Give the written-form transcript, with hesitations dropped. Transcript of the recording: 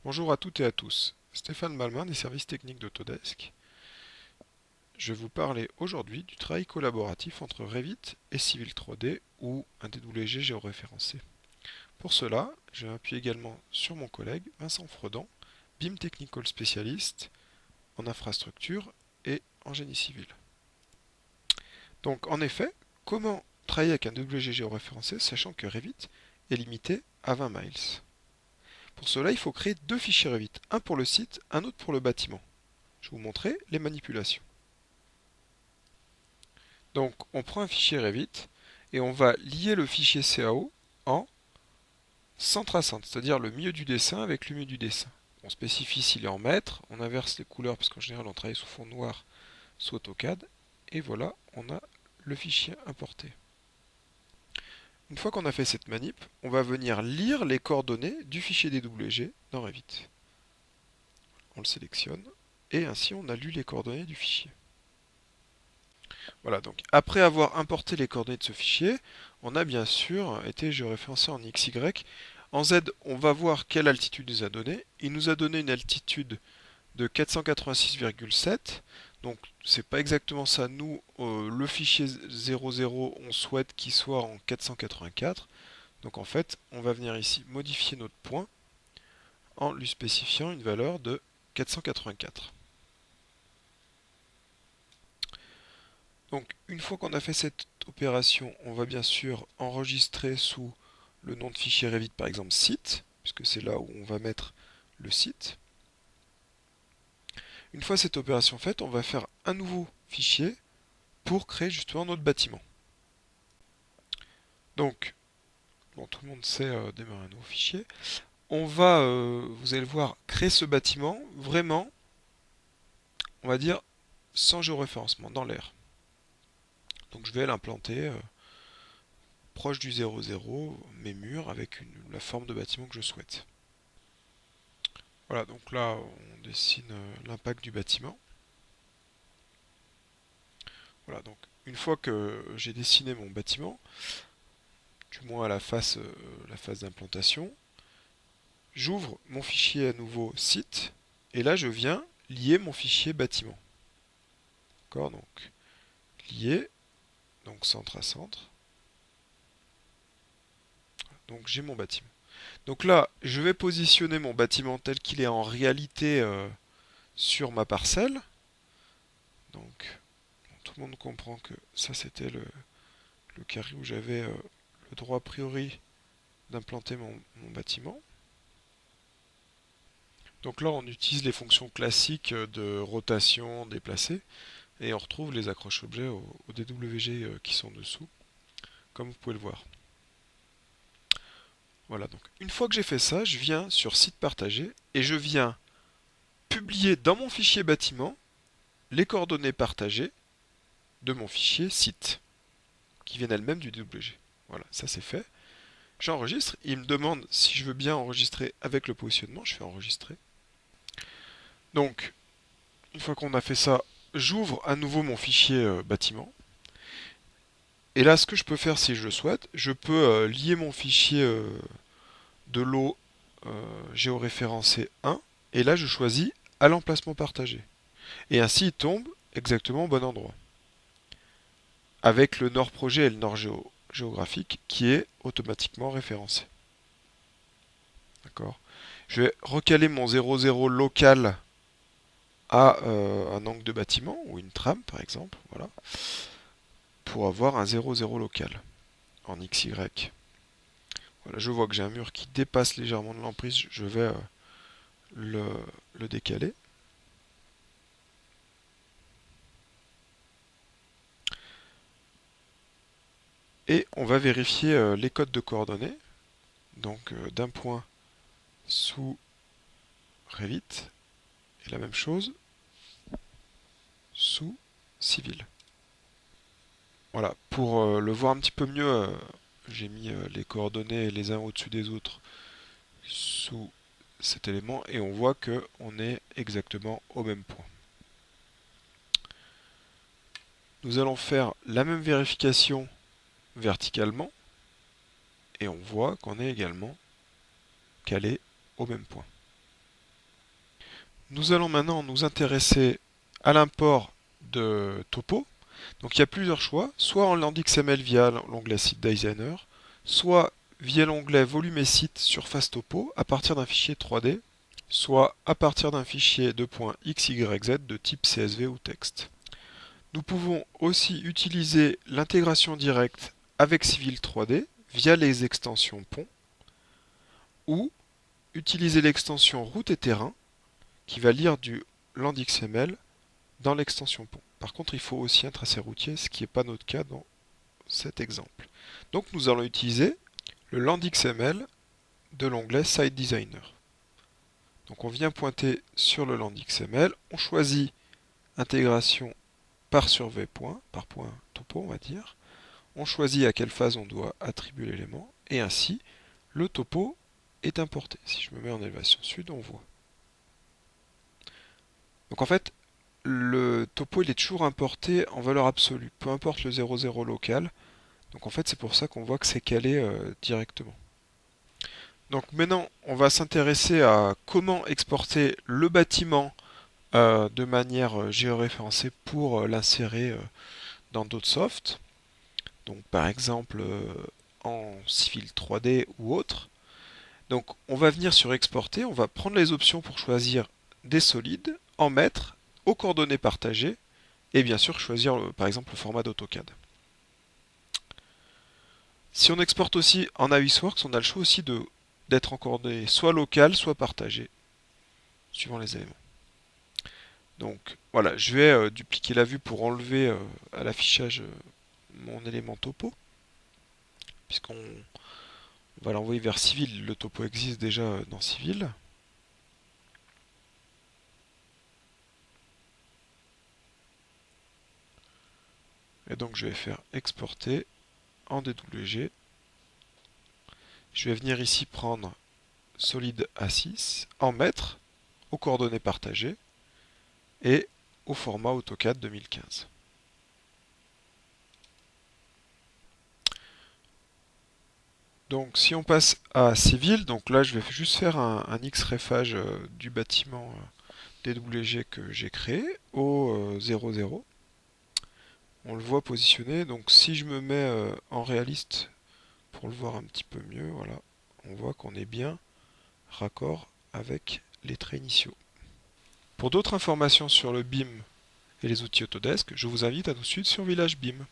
Bonjour à toutes et à tous, Stéphane Malmin des services techniques d'Autodesk. Je vais vous parler aujourd'hui du travail collaboratif entre Revit et Civil 3D ou un DWG géoréférencé. Pour cela, je m'appuie également sur mon collègue Vincent Fredan, BIM Technical Specialist en infrastructure et en génie civil. Donc en effet, comment travailler avec un WG géoréférencé sachant que Revit est limité à 20 miles? Pour cela, il faut créer deux fichiers Revit, un pour le site, un autre pour le bâtiment. Je vais vous montrer les manipulations. Donc on prend un fichier Revit et on va lier le fichier CAO en centre à centre, c'est-à-dire le milieu du dessin avec le milieu du dessin. On spécifie s'il est en mètres, on inverse les couleurs parce qu'en général on travaille sous fond noir, sous AutoCAD, et voilà, on a le fichier importé. Une fois qu'on a fait cette manip, on va venir lire les coordonnées du fichier DWG dans Revit. On le sélectionne et ainsi on a lu les coordonnées du fichier. Voilà, donc après avoir importé les coordonnées de ce fichier, on a bien sûr été géoréférencé en XY. En Z, on va voir quelle altitude il nous a donné. Il nous a donné une altitude de 486,7. Donc c'est pas exactement ça. Nous, le fichier 00, on souhaite qu'il soit en 484. Donc en fait, on va venir ici modifier notre point en lui spécifiant une valeur de 484. Donc une fois qu'on a fait cette opération, on va bien sûr enregistrer sous le nom de fichier Revit par exemple site, puisque c'est là où on va mettre le site. Une fois cette opération faite, on va faire un nouveau fichier pour créer justement notre bâtiment. Donc, bon, tout le monde sait démarrer un nouveau fichier. On va, vous allez le voir, créer ce bâtiment vraiment, on va dire, sans géoréférencement, dans l'air. Donc je vais l'implanter proche du 0,0, mes murs, avec la forme de bâtiment que je souhaite. Voilà, donc là, on dessine l'impact du bâtiment. Voilà, donc une fois que j'ai dessiné mon bâtiment, du moins à la face d'implantation, j'ouvre mon fichier à nouveau site, et là je viens lier mon fichier bâtiment. D'accord, donc lier, donc centre à centre. Donc j'ai mon bâtiment. Donc là, je vais positionner mon bâtiment tel qu'il est en réalité sur ma parcelle. Donc tout le monde comprend que ça c'était le carré où j'avais le droit a priori d'implanter mon bâtiment. Donc là on utilise les fonctions classiques de rotation, déplacer, et on retrouve les accroches objets au DWG qui sont dessous, comme vous pouvez le voir. Voilà, donc une fois que j'ai fait ça, je viens sur site partagé et je viens publier dans mon fichier bâtiment les coordonnées partagées de mon fichier site, qui viennent elles-mêmes du DWG. Voilà, ça c'est fait. J'enregistre, il me demande si je veux bien enregistrer avec le positionnement, je fais enregistrer. Donc, une fois qu'on a fait ça, j'ouvre à nouveau mon fichier bâtiment. Et là, ce que je peux faire si je le souhaite, je peux lier mon fichier de l'eau géoréférencé 1, et là je choisis à l'emplacement partagé. Et ainsi il tombe exactement au bon endroit. Avec le nord projet et le nord géographique qui est automatiquement référencé. D'accord. Je vais recaler mon 00 local à un angle de bâtiment ou une trame par exemple, voilà, pour avoir un 00 local en XY. Voilà, je vois que j'ai un mur qui dépasse légèrement de l'emprise, je vais le, le décaler. Et on va vérifier les codes de coordonnées, donc d'un point sous Revit, et la même chose sous Civil. Voilà, pour le voir un petit peu mieux, j'ai mis les coordonnées les uns au-dessus des autres sous cet élément et on voit que on est exactement au même point. Nous allons faire la même vérification verticalement et on voit qu'on est également calé au même point. Nous allons maintenant nous intéresser à l'import de topo. Donc il y a plusieurs choix, soit en LandXML via l'onglet Site Designer, soit via l'onglet Volume et Site Surface Topo à partir d'un fichier 3D, soit à partir d'un fichier .xyz de type CSV ou texte. Nous pouvons aussi utiliser l'intégration directe avec Civil 3D via les extensions Pont, ou utiliser l'extension Route et Terrain qui va lire du LandXML dans l'extension Pont. Par contre, il faut aussi un tracé routier, ce qui n'est pas notre cas dans cet exemple. Donc nous allons utiliser le LandXML de l'onglet Site Designer. Donc on vient pointer sur le LandXML, on choisit intégration par survey point, par point topo on va dire. On choisit à quelle phase on doit attribuer l'élément, et ainsi le topo est importé. Si je me mets en élévation sud, on voit. Donc en fait, le topo il est toujours importé en valeur absolue, peu importe le 00 local. Donc en fait c'est pour ça qu'on voit que c'est calé directement. Donc maintenant on va s'intéresser à comment exporter le bâtiment de manière géoréférencée pour l'insérer dans d'autres softs. Donc par exemple en Civil 3D ou autre. Donc on va venir sur exporter, on va prendre les options pour choisir des solides, en mettre, aux coordonnées partagées, et bien sûr choisir par exemple le format d'AutoCAD. Si on exporte aussi en Navisworks, on a le choix aussi d'être en coordonnées soit locales, soit partagées, suivant les éléments. Donc voilà, je vais dupliquer la vue pour enlever à l'affichage mon élément topo, puisqu'on va l'envoyer vers Civil, le topo existe déjà dans Civil. Et donc je vais faire exporter en DWG. Je vais venir ici prendre solide A6, en mettre, aux coordonnées partagées et au format AutoCAD 2015. Donc si on passe à Civil, donc là je vais juste faire un X-Refage du bâtiment DWG que j'ai créé au 00. On le voit positionné, donc si je me mets en réaliste pour le voir un petit peu mieux, voilà, on voit qu'on est bien raccord avec les traits initiaux. Pour d'autres informations sur le BIM et les outils Autodesk, je vous invite à nous suivre sur Village BIM.